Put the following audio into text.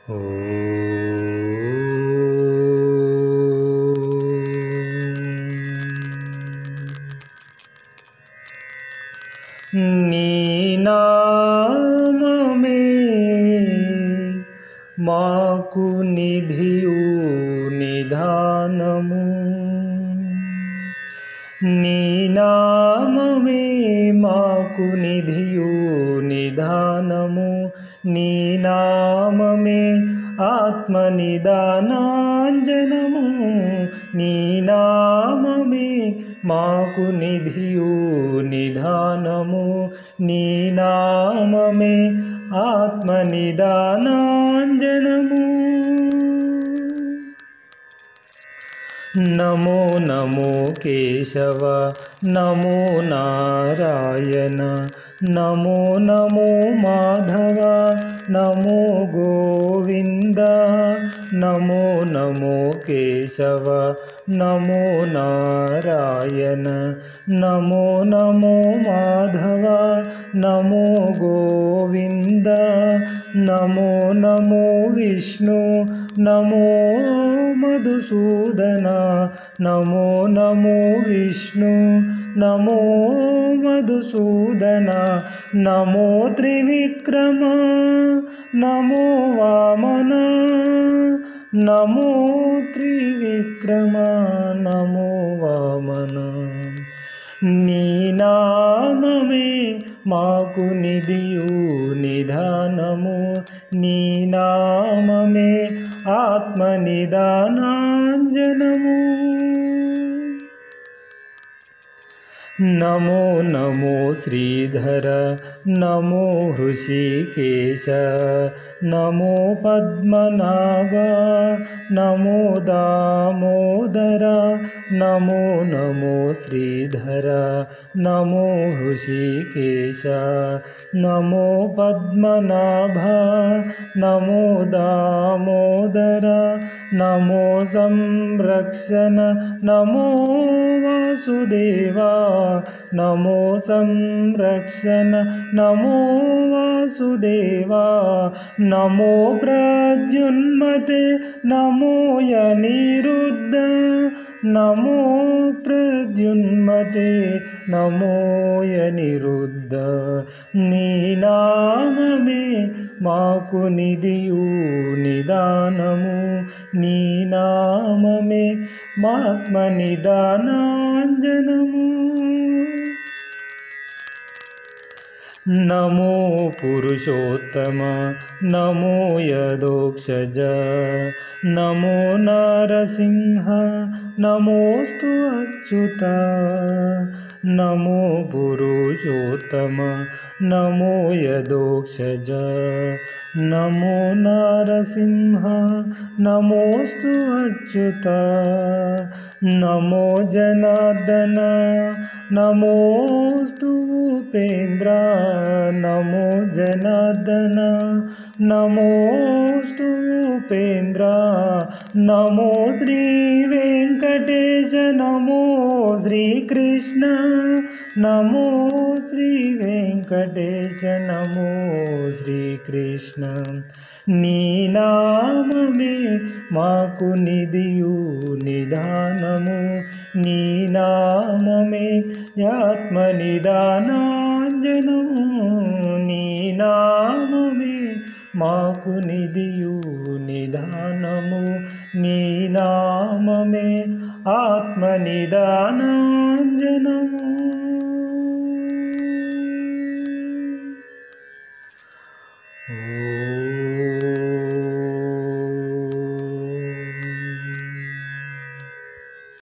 నీ నామమే మాకు నిధియు నిధానము, నీ నామమే మాకు నిధియు నిధానము, నీ నామమే ఆత్మనిదానాంజనము, నీ నామమే మాకు నిధియు నిధానము, నీ నామమే ఆత్మనిదానాంజనము. నమో నమో కేశవ నమో నారాయణ, నమో నమో మాధవ నమో గోవింద, నమో నమో కేశవ నమో నారాయణ, నమో నమో మాధవ నమో గోవింద, నమో నమో విష్ణు నమో మధుసూదన, నమో నమో విష్ణు నమో మధుసూదన, నమో త్రివిక్రమ నమో వామన, నమో త్రివిక్రమ నమో వామన. నీ నామమే మాకు నిధియు నిధానము, నీ నామమే ఆత్మనిదానాంజనము. నమో నమో శ్రీధర నమో హృషికేశ, నమో పద్మనాభ నమో దామోదర, నమో నమో శ్రీధర నమో హృషికేశ, నమో పద్మనాభ నమో దామోదర, నమో సంరక్షణ నమో వాసుదేవ, నమో సంరక్షణ నమో వాసుదేవ, నమో ప్రద్యున్మతే నమో యనిరుద్ధ, నమో ప్రద్యున్మతే నమో యనిరుద్ధ. నీ నామమే మాకు నిధియు నిదానము, నీ నామమే ఆత్మనిదానాంజనము. నమో పురుషోత్తమ నమో యదోక్షజ, నమో నరసింహ నమోస్తు అచ్యుత, నమో పురుషోత్తమ నమో యదోక్షజ, నమో నరసింహ నమోస్తు అచ్యుత, నమో జనార్దన నమోస్తు ఉపేంద్ర, నమో జనార్దన నమోస్తు ఉపేంద్ర, నమో శ్రీ వెంకటేశ నమో శ్రీకృష్ణ, నమో శ్రీ వెంకటేశ నమో శ్రీకృష్ణ. నీ నామమే మాకు నిధియు నిధానము, నీ నామమే ఆత్మనిదానాంజనము, నీ నామమే మాకు నిధియు నిధానము, నీ నామమే ఆత్మనిదానాంజనము.